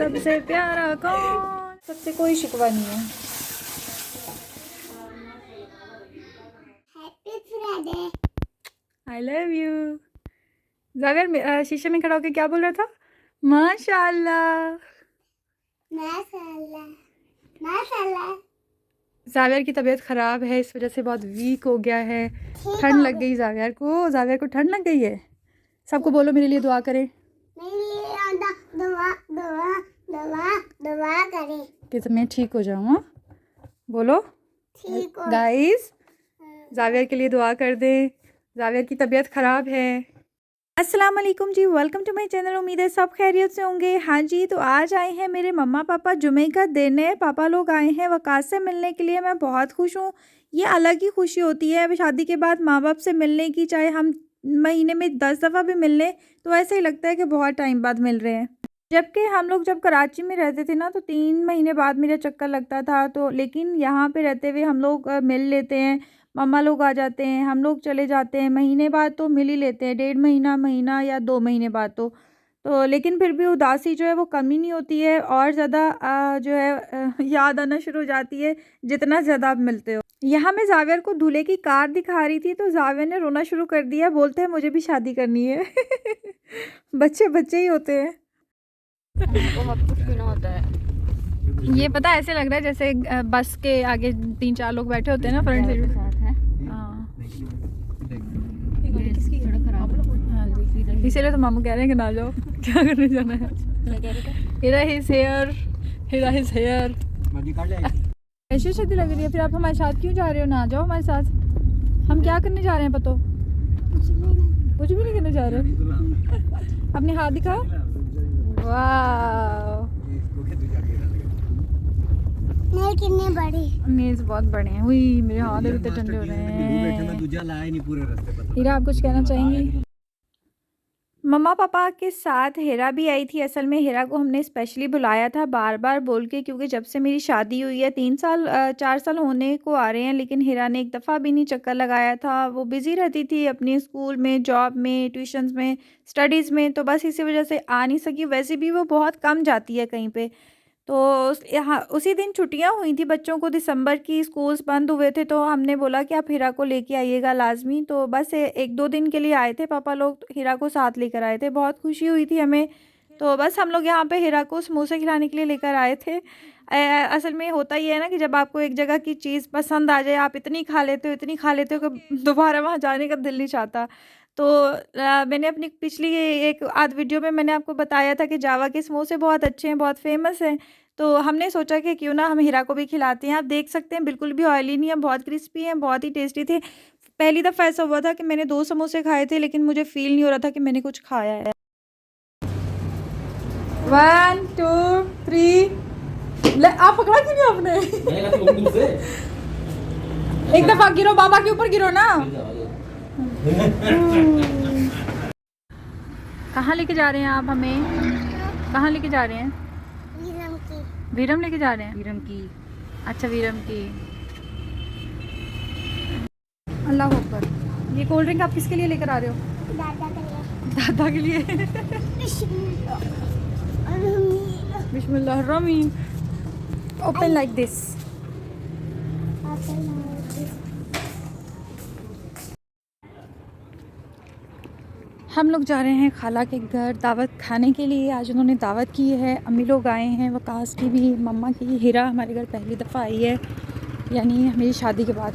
सबसे प्यारा कौन, सबसे कोई शिकवा नहीं है। Happy Friday. I love you. जावेर शीशे में खड़ा होकर क्या बोल रहा था? माशाल्लाह। माशाल्लाह माशाल्लाह। जावेर की तबीयत ख़राब है, इस वजह से बहुत वीक हो गया है। ठंड लग गई जावेर को। जावेर को ठंड लग गई है। सबको बोलो मेरे लिए दुआ करें, दुआ दुआ दुआ दुआ करें कि मैं ठीक हो जाऊँ। हाँ? बोलो ठीक हो। गाइस, जावेर के लिए दुआ कर दें। जावेर की तबीयत ख़राब है। अस्सलाम वालेकुम जी, वेलकम टू माय चैनल। उम्मीद है सब खैरियत से होंगे। हाँ जी, तो आज आए हैं मेरे मम्मा पापा, जुमे का दिन है, पापा लोग आए हैं वकास से मिलने के लिए। मैं बहुत खुश हूँ। ये अलग ही खुशी होती है अभी शादी के बाद माँ बाप से मिलने की, चाहे हम महीने में 10 दफ़ा भी मिल लें तो ऐसा ही लगता है कि बहुत टाइम बाद मिल रहे हैं। जबकि हम लोग जब कराची में रहते थे ना तो 3 महीने बाद मेरा चक्कर लगता था, तो लेकिन यहाँ पे रहते हुए हम लोग मिल लेते हैं। मम्मा लोग आ जाते हैं, हम लोग चले जाते हैं, महीने बाद तो मिल ही लेते हैं, 1.5 महीना या 2 महीने बाद तो लेकिन फिर भी उदासी जो है वो कमी नहीं होती है, और ज़्यादा जो है याद आना शुरू हो जाती है जितना ज़्यादा आप मिलते हो। यहाँ मैं जावेर को दूल्हे की कार दिखा रही थी तो जावेर ने रोना शुरू कर दिया, बोलते हैं मुझे भी शादी करनी है। बच्चे बच्चे ही होते हैं। बहुत कुछ पीना होता है। ये पता ऐसे लग रहा है जैसे बस के आगे 3-4 लोग बैठे होते हैं ना फ्रंट सीट साथ है। हाँ किसकी सड़क खराब है। हाँ जी, इसीलिए तो मामू कह रहे हैं कि ना जाओ। क्या करने जाना है? क्या कह रहे थे? हेरा हिज हेयर, हेरा हिज हेयर। ऐसी शादी लग रही है, फिर आप हमारे साथ क्यों जा रहे हो? ना जाओ हमारे साथ। हम क्या करने जा रहे हैं पतो? कुछ भी नहीं करने जा रहे। अपने हाथ दिखा। वाह, नहीं कितने बड़ी नेल्स बहुत बड़े हैं। हुई मेरे हाथ इतने ठंडे हो रहे हैं। हीरा, आप कुछ कहना चाहेंगी? मम्मा पापा के साथ हेरा भी आई थी। असल में हेरा को हमने स्पेशली बुलाया था बार बार बोल के, क्योंकि जब से मेरी शादी हुई है 4 साल होने को आ रहे हैं, लेकिन हेरा ने एक दफ़ा भी नहीं चक्कर लगाया था। वो बिज़ी रहती थी अपने स्कूल में, जॉब में, ट्यूशन्स में, स्टडीज़ में, तो बस इसी वजह से आ नहीं सकी। वैसे भी वो बहुत कम जाती है कहीं पे। तो यहाँ उसी दिन छुट्टियां हुई थी बच्चों को, दिसंबर की, स्कूल्स बंद हुए थे, तो हमने बोला कि आप हीरा को लेके आइएगा लाजमी। तो बस 1-2 दिन के लिए आए थे पापा लोग, तो हीरा को साथ लेकर आए थे। बहुत खुशी हुई थी हमें। तो बस हम लोग यहाँ पे हीरा को समोसे खिलाने के लिए लेकर आए थे। असल में होता ही है ना कि जब आपको एक जगह की चीज़ पसंद आ जाए, आप इतनी खा लेते हो, इतनी खा लेते हो कि दोबारा वहाँ जाने का दिल नहीं चाहता। तो मैंने अपनी पिछली एक आध वीडियो में मैंने आपको बताया था कि जावा के समोसे बहुत अच्छे हैं, बहुत फेमस हैं। तो हमने सोचा कि क्यों ना हम हीरा को भी खिलाते हैं। आप देख सकते हैं बिल्कुल भी ऑयली नहीं है, बहुत क्रिस्पी हैं, बहुत ही टेस्टी थे। पहली दफ़ा ऐसा हुआ था कि मैंने 2 समोसे खाए थे, लेकिन मुझे फ़ील नहीं हो रहा था कि मैंने कुछ खाया है। 1 2 3 ले, आप पकड़ा क्यों नहीं आपने? एक दफ़ा गिरो, बाबा के ऊपर गिरो ना। कहाँ लेके जा रहे हैं आप हमें? कहाँ लेके जा रहे हैं? वीरम की वीरम लेके जा रहे हैं। वीरम की। अच्छा, वीरम की। अल्लाह अकबर। ये कोल्ड ड्रिंक आप किसके लिए लेकर आ रहे हो? दादा के लिए। दादा के लिए। बिस्मिल्लाहिर्रहमानिर्रहीम। Open like this. हम लोग जा रहे हैं खाला के घर दावत खाने के लिए। आज उन्होंने दावत की है, अम्मी लोग आए हैं, वकास की भी, मम्मा की। हीरा हमारे घर पहली दफ़ा आई है, यानी मेरी शादी के बाद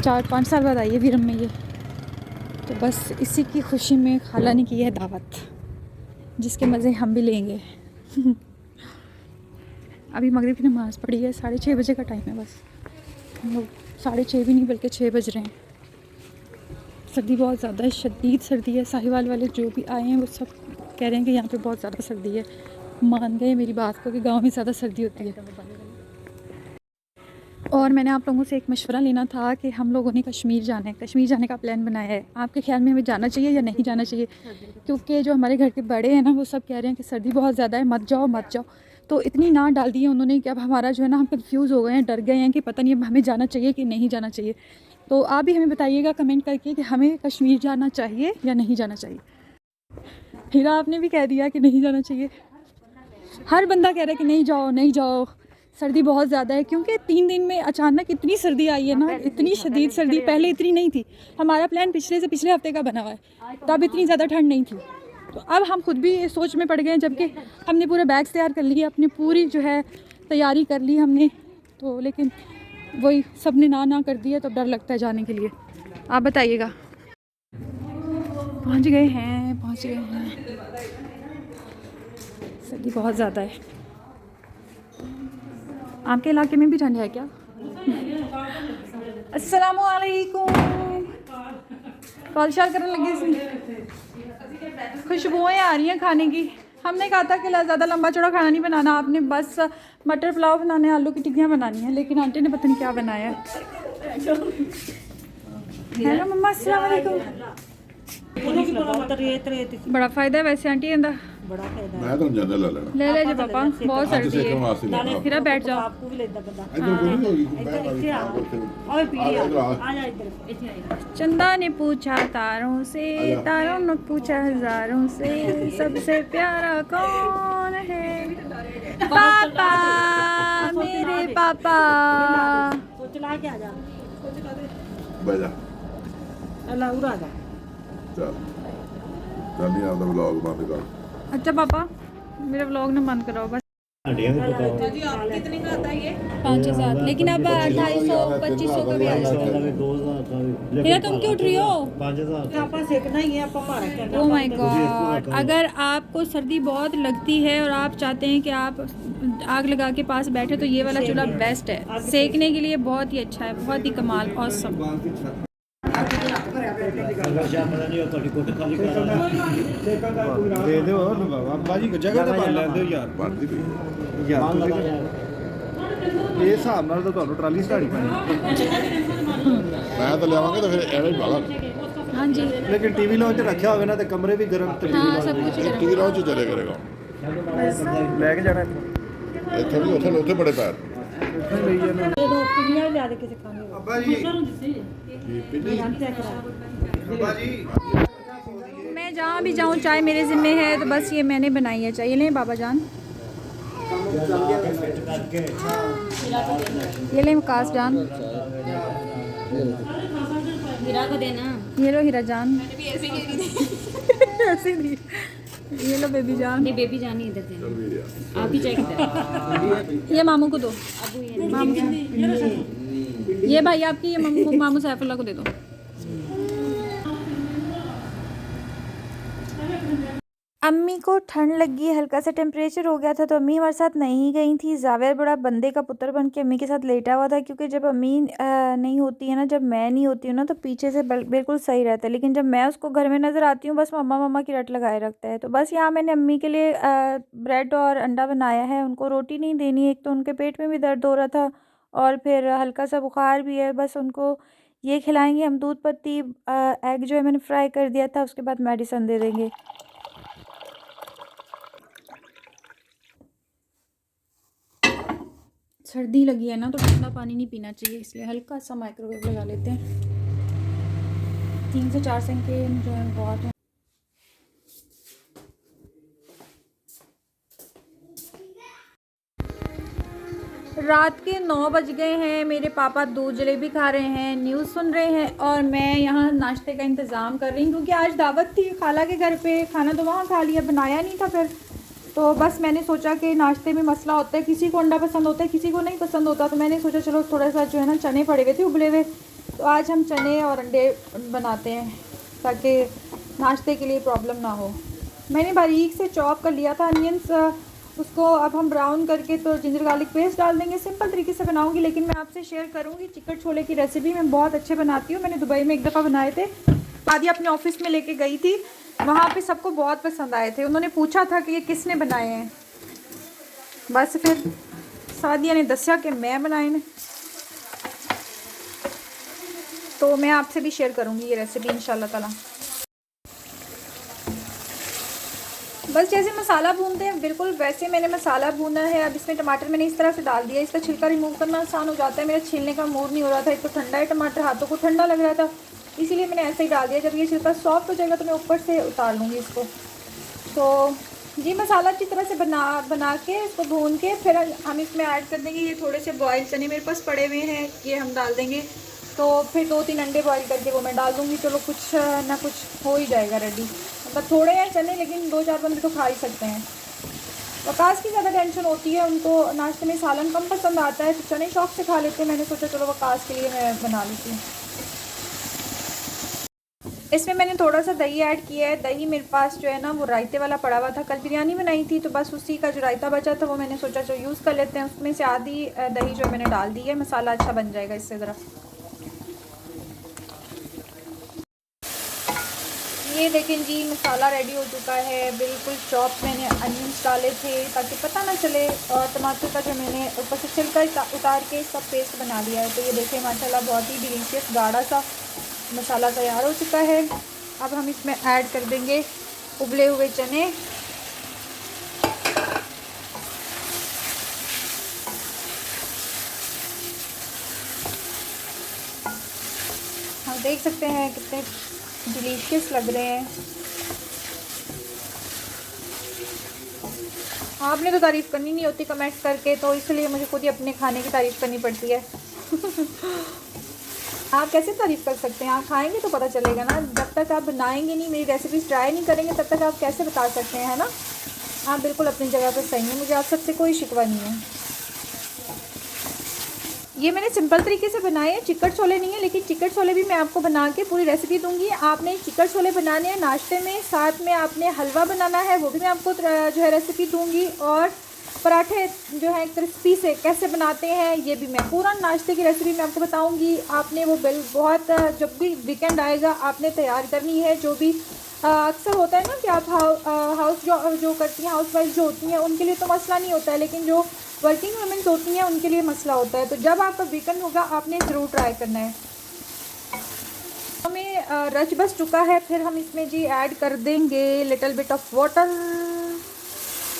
4-5 साल बाद आई है वीरम में ये। तो बस इसी की खुशी में खाला ने की है दावत, जिसके मज़े हम भी लेंगे। अभी मगरिब की नमाज़ पढ़ी है, 6:30 बजे का टाइम है। बस हम लोग 6:30 भी नहीं बल्कि 6 बज रहे हैं। सर्दी बहुत ज़्यादा है, शदीद सर्दी है। साहिवाल वाले जो भी आए हैं वो सब कह रहे हैं कि यहाँ पे बहुत ज़्यादा सर्दी है। मान गए मेरी बात को कि गांव में ज़्यादा सर्दी होती है। और मैंने आप लोगों से एक मशवरा लेना था कि हम लोगों ने कश्मीर जाना है, कश्मीर जाने का प्लान बनाया है। आपके ख्याल में हमें जाना चाहिए या नहीं जाना चाहिए? क्योंकि जो हमारे घर के बड़े हैं ना वो सब कह रहे हैं कि सर्दी बहुत ज़्यादा है, मत जाओ मत जाओ। तो इतनी ना डाल दी है उन्होंने कि अब हमारा जो है ना, हम कंफ्यूज हो गए हैं, डर गए हैं कि पता नहीं अब हमें जाना चाहिए कि नहीं जाना चाहिए। तो आप भी हमें बताइएगा कमेंट करके कि हमें कश्मीर जाना चाहिए या नहीं जाना चाहिए। हीरा आपने भी कह दिया कि नहीं जाना चाहिए। हर बंदा कह रहा है कि नहीं जाओ नहीं जाओ, सर्दी बहुत ज़्यादा है, क्योंकि 3 दिन में अचानक इतनी सर्दी आई है ना, इतनी शदीद सर्दी, पहले इतनी नहीं थी। हमारा प्लान पिछले से पिछले हफ्ते का बना हुआ है, तब इतनी ज़्यादा ठंड नहीं थी। तो अब हम खुद भी इस सोच में पड़ गए हैं, जबकि हमने पूरे बैग्स तैयार कर लिए, अपनी पूरी जो है तैयारी कर ली हमने, तो लेकिन वही सब ने ना कर दिया, तो डर लगता है जाने के लिए। आप बताइएगा। पहुंच गए हैं। सर्दी बहुत ज़्यादा है। आपके इलाके में भी ठंड है क्या? अस्सलामु अलैकुम। कॉल शाल करने लगे सी, खुशबुएँ आ रही हैं खाने की। हमने कहा था कि ज़्यादा लंबा चौड़ा खाना नहीं बनाना आपने, बस मटर पुलाव बनाने, आलू की टिक्कियाँ बनानी है, लेकिन आंटी ने पता नहीं क्या बनाया है। हेलो मम्मा, अस्सलाम वालेकुम। बड़ा फ़ायदा है वैसे आंटी इंदा, मैं तो ज्यादा ले लेना। ले जी पापा, बहुत सर्दी है। फिर बैठ जाओ। चंदा ने पूछा तारों से, तारों ने पूछा हजारों से, सबसे प्यारा कौन है? पापा, मेरे पापा। व्लॉग बंद कर। अच्छा पापा, मेरा व्लॉग ना बंद कराओ बस। कितने का आता है ये? 5,000, लेकिन अब 250 2500 का भी आ जाता है। तुम क्यों उठ रही हो? 5,000 सेकना ही है, आपका पारा। Oh my God. अगर आपको सर्दी बहुत लगती है और आप चाहते हैं कि आप आग लगा के पास बैठे, तो ये वाला चूल्हा बेस्ट है सेकने के लिए, बहुत ही अच्छा है, बहुत ही कमाल, ऑसम। दे दो बाबा जी, जगह तो बन लेंदे हो यार। बनती पई ਇਹ ਹਿਸਾਬ ਨਾਲ ਤਾਂ ਤੁਹਾਨੂੰ ਟਰਾਲੀ ਸਟਾੜੀ ਪੈਣੀ। ਮੈਂ ਤਾਂ ਲਿਆਵਾਂਗੇ ਤਾਂ ਫਿਰ ਐਵੇਂ ਹੀ ਬਾਗਾ। हाँ जी, ਲੇਕਿਨ ਟੀਵੀ ਲਾਉਣ 'ਚ ਰੱਖਿਆ ਹੋਵੇ ਨਾ ਤੇ ਕਮਰੇ ਵੀ ਗਰਮ ਤੇ हाँ सब कुछ ही ਕਿਹਦੀ ਰਾਹ 'ਚ ਚਲੇ ਕਰੇਗਾ ਲੈ ਕੇ ਜਾਣਾ ਇੱਥੋਂ। ਇੱਥੇ ਵੀ ਉੱਥੇ ਬੜੇ ਪੈਰ। ਇੱਥੋਂ ਲਈ ਜਾਣਾ। पिन्नियां लिया दे किसी खाने को। ਅੱਬਾ ਜੀ, ਕੀ ਪਿੰਨੀ ਅੱਬਾ ਜੀ, मैं जहाँ भी जाऊँ चाय मेरे ज़िम्मे है, तो बस ये मैंने बनाई है चाय। ये लें बाबा जान, ये लें कास जान, हीरा को देना। ये लो हीरा जान। ऐसे नहीं, ये लो बेबी जान। नहीं बेबी जानी इधर देना। आप ही चाय किधर? ये मामू को दो, अबू ये मामू। ये भाई आपकी, ये मामू सैफुल्लाह को दे दो। अम्मी को ठंड लगी, हल्का सा टेम्परेचर हो गया था, तो अम्मी हमारे साथ नहीं गई थी। जावेर बड़ा बंदे का पुत्र बन के अम्मी के साथ लेटा हुआ था, क्योंकि जब अम्मी नहीं होती है ना, जब मैं नहीं होती हूँ ना, तो पीछे से बिल्कुल सही रहता है, लेकिन जब मैं उसको घर में नज़र आती हूँ, बस मम्मा मम्मा की रट लगाए रखता है। तो बस यहाँ मैंने अम्मी के लिए ब्रेड और अंडा बनाया है। उनको रोटी नहीं देनी, एक तो उनके पेट में भी दर्द हो रहा था, और फिर हल्का सा बुखार भी है, बस उनको ये खिलाएँगे हम। दूध पत्ती एग जो है मैंने फ्राई कर दिया था, उसके बाद मेडिसन दे देंगे। सर्दी लगी है ना, तो ठंडा पानी नहीं पीना चाहिए, इसलिए हल्का सा माइक्रोवेव लगा लेते हैं। 3 से 4 सेकंड जो है बहुत है। रात के 9 बज गए हैं। मेरे पापा दूध जलेबी खा रहे हैं, न्यूज़ सुन रहे हैं, और मैं यहाँ नाश्ते का इंतज़ाम कर रही हूँ, क्योंकि आज दावत थी खाला के घर पे। खाना तो वहाँ खा लिया, बनाया नहीं था फिर, तो बस मैंने सोचा कि नाश्ते में मसला होता है, किसी को अंडा पसंद होता है, किसी को नहीं पसंद होता, तो मैंने सोचा चलो थोड़ा सा जो है ना, चने पड़े हुए थे उबले हुए, तो आज हम चने और अंडे बनाते हैं, ताकि नाश्ते के लिए प्रॉब्लम ना हो। मैंने बारीक से चॉप कर लिया था अनियंस, उसको अब हम ब्राउन करके तो जिंजर गार्लिक पेस्ट डाल देंगे। सिंपल तरीके से बनाऊंगी, लेकिन मैं आपसे शेयर करूंगी चिकन छोले की रेसिपी। मैं बहुत अच्छे बनाती हूँ, मैंने दुबई में एक दफ़ा बनाए थे, आदि अपने ऑफिस में लेके गई थी, वहाँ पे सबको बहुत पसंद आए थे। उन्होंने पूछा था कि ये किसने बनाए हैं, बस फिर सादिया ने दसिया कि मैं बनाए ने, तो मैं आपसे भी शेयर करूँगी ये रेसिपी इंशाल्लाह ताला। बस जैसे मसाला भूनते हैं बिल्कुल वैसे मैंने मसाला भूना है। अब इसमें टमाटर मैंने इस तरह से डाल दिया, इसका छिलका रिमूव करना आसान हो जाता है। मेरा छीलने का मूड नहीं हो रहा था, एक तो ठंडा है टमाटर, हाथों को ठंडा लग रहा था, इसीलिए मैंने ऐसे ही डाल दिया। जब ये छिलका सॉफ्ट हो जाएगा तो मैं ऊपर से उतार लूँगी इसको। तो जी मसाला अच्छी तरह से बना के इसको भून के फिर हम इसमें ऐड कर देंगे ये थोड़े से बॉयल चने मेरे पास पड़े हुए हैं, ये हम डाल देंगे। तो फिर 2-3 अंडे बॉयल करके वो मैं डाल दूँगी। चलो कुछ ना कुछ हो ही जाएगा रेडी। मतलब थोड़े हैं चने लेकिन 2-4 बंदे तो खा ही सकते हैं। वकास की ज़्यादा टेंशन होती है, उनको नाश्ते में सालन कम पसंद आता है तो चने शौक से खा लेते हैं। मैंने सोचा चलो वकास के लिए मैं बना लेती हूँ। इसमें मैंने थोड़ा सा दही ऐड किया है। दही मेरे पास जो है ना वो रायते वाला पड़ा हुआ था, कल बिरयानी बनाई थी तो बस उसी का जो रायता बचा था वो मैंने सोचा जो यूज़ कर लेते हैं। उसमें से आधी दही जो है मैंने डाल दी है, मसाला अच्छा बन जाएगा इससे ज़रा। ये देखें जी मसाला रेडी हो चुका है, बिल्कुल चॉप मैंने अनियंस डाले थे ताकि पता ना चले, और टमाटर का जो मैंने ऊपर से छिलका उतार के इसका पेस्ट बना लिया है। तो ये देखें माशाल्लाह बहुत ही डिलीशियस गाढ़ा सा मसाला तैयार हो चुका है। अब हम इसमें ऐड कर देंगे उबले हुए चने। हम देख सकते हैं कितने डिलीशियस लग रहे हैं। आपने तो तारीफ़ करनी नहीं होती कमेंट्स करके, तो इसलिए मुझे खुद ही अपने खाने की तारीफ़ करनी पड़ती है। आप कैसे तारीफ़ कर सकते हैं? आप खाएंगे तो पता चलेगा ना। जब तक आप बनाएंगे नहीं, मेरी रेसिपीज़ ट्राई नहीं करेंगे, तब तक आप कैसे बता सकते हैं, है ना। आप बिल्कुल अपनी जगह पर सही हैं, मुझे आप सबसे कोई शिकवा नहीं है। ये मैंने सिंपल तरीके से बनाए हैं, चिकन छोले नहीं है, लेकिन चिकन छोले भी मैं आपको बना के पूरी रेसिपी दूंगी। आपने चिकन छोले बनाने हैं नाश्ते में, साथ में आपने हलवा बनाना है वो भी मैं आपको जो है रेसिपी दूंगी, और पराठे जो है क्रिस्पी से कैसे बनाते हैं ये भी मैं पूरा नाश्ते की रेसिपी मैं आपको बताऊंगी। आपने वो बहुत जब भी वीकेंड आएगा आपने तैयार करनी है। जो भी अक्सर होता है ना कि आप हाउस जो करती हैं, हाउस वाइफ जो होती हैं उनके लिए तो मसला नहीं होता है, लेकिन जो वर्किंग वुमेन्स होती हैं उनके लिए मसला होता है। तो जब आपका वीकेंड होगा आपने ज़रूर ट्राई करना है। हमें रच बस चुका है, फिर हम इसमें जी ऐड कर देंगे लिटिल बिट ऑफ वाटर।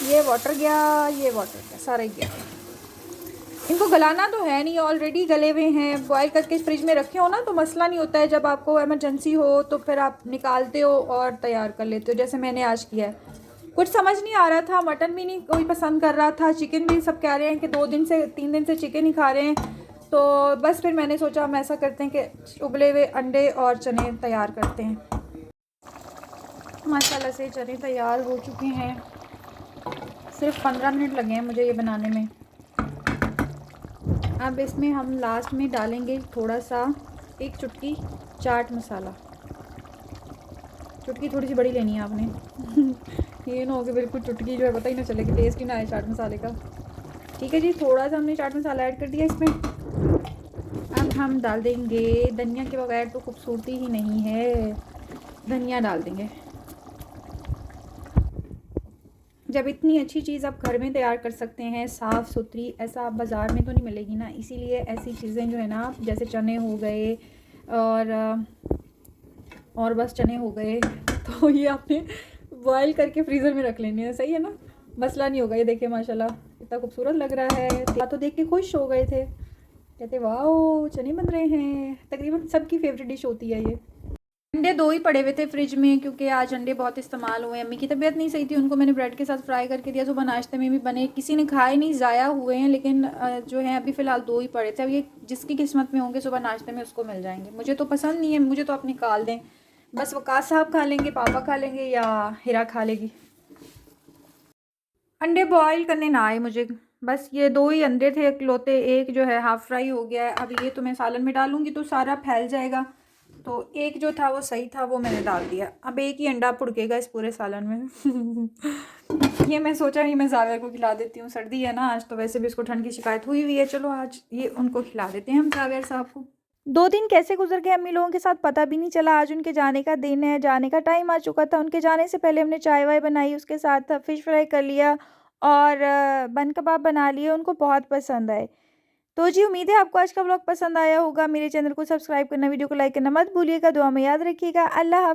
ये वाटर गया, ये वाटर गया, सारा ही गया। इनको गलाना तो है नहीं, ऑलरेडी गले हुए हैं। बॉयल करके फ्रिज में रखे हो ना तो मसला नहीं होता है। जब आपको इमरजेंसी हो तो फिर आप निकालते हो और तैयार कर लेते हो, जैसे मैंने आज किया है। कुछ समझ नहीं आ रहा था, मटन भी नहीं कोई पसंद कर रहा था, चिकन भी सब कह रहे हैं कि 3 दिन से चिकन ही खा रहे हैं। तो बस फिर मैंने सोचा हम ऐसा करते हैं कि उबले हुए अंडे और चने तैयार करते हैं। माशाल्लाह से चने तैयार हो चुके हैं, सिर्फ 15 मिनट लगे हैं मुझे ये बनाने में। अब इसमें हम लास्ट में डालेंगे थोड़ा सा, 1 चुटकी चाट मसाला। चुटकी थोड़ी सी बड़ी लेनी है आपने। ये ना हो कि बिल्कुल चुटकी जो है पता ही ना चले कि टेस्ट ही ना आए चाट मसाले का। ठीक है जी, थोड़ा सा हमने चाट मसाला ऐड कर दिया इसमें। अब हम डाल देंगे धनिया के बगैर तो खूबसूरती ही नहीं है, धनिया डाल देंगे। जब इतनी अच्छी चीज़ आप घर में तैयार कर सकते हैं साफ़ सुथरी, ऐसा आप बाज़ार में तो नहीं मिलेगी ना। इसीलिए ऐसी चीज़ें जो है ना, जैसे चने हो गए और बस चने हो गए, तो ये आपने बॉयल करके फ्रीज़र में रख लेने हैं, सही है ना, मसला नहीं होगा। ये देखिए माशाल्लाह कितना खूबसूरत लग रहा है, तो देख के खुश हो गए थे, कहते वाह चने बन रहे हैं। तकरीबन सबकी फेवरेट डिश होती है ये। अंडे 2 ही पड़े हुए थे फ्रिज में, क्योंकि आज अंडे बहुत इस्तेमाल हुए। अम्मी की तबीयत नहीं सही थी, उनको मैंने ब्रेड के साथ फ्राई करके दिया। सुबह नाश्ते में भी बने, किसी ने खाए नहीं, ज़ाया हुए हैं। लेकिन जो है अभी फ़िलहाल 2 ही पड़े थे। अब ये जिसकी किस्मत में होंगे सुबह नाश्ते में उसको मिल जाएंगे। मुझे तो पसंद नहीं है, मुझे तो आप निकाल दें, बस वकास साहब खा लेंगे, पापा खा लेंगे या हिरा खा लेगी। अंडे बॉयल करने ना आए मुझे, बस ये 2 ही अंडे थे इकलौते, एक जो है हाफ़ फ्राई हो गया है। अब ये तो मैं सालन में डालूँगी तो सारा फैल जाएगा, तो एक जो था वो सही था, वो मैंने डाल दिया। अब एक ही अंडा पुड़केगा इस पूरे सालन में। ये मैं सोचा ही मैं जावेर को खिला देती हूँ, सर्दी है ना आज, तो वैसे भी उसको ठंड की शिकायत हुई है। चलो आज ये उनको खिला देते हैं हम जावेर साहब को। 2 दिन कैसे गुजर गए अम्मी लोगों के साथ पता भी नहीं चला। आज उनके जाने का दिन है, जाने का टाइम आ चुका था। उनके जाने से पहले हमने चाय वाय बनाई, उसके साथ फ़िश फ्राई कर लिया और बन कबाब बना लिए, उनको बहुत पसंद आए। तो जी उम्मीद है आपको आज का व्लॉग पसंद आया होगा। मेरे चैनल को सब्सक्राइब करना, वीडियो को लाइक करना मत भूलिएगा। दुआ में याद रखिएगा। अल्लाह हाफ़िज़।